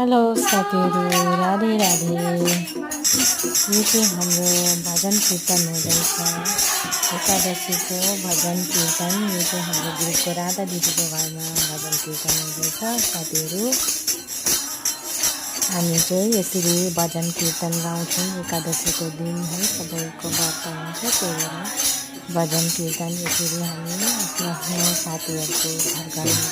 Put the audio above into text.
Hello साथीहरू, राधे राधे। यो चाहिँ हाम्रो भजन कीर्तन हुँदैछ। एकादशीको भजन कीर्तन। यो चाहिँ हाम्रो ग्रुपको राधा दिदीको घरमा भजन कीर्तन हुँदैछ साथीहरू। हामी चाहिँ यसरी भजन कीर्तन गाउँछौँ एकादशीको दिन है, सबैको व्रत हुन्छ, त्यही भएर भजन कीर्तन यसरी हामी आफ्नो आफ्नो साथीहरूको घर घरमा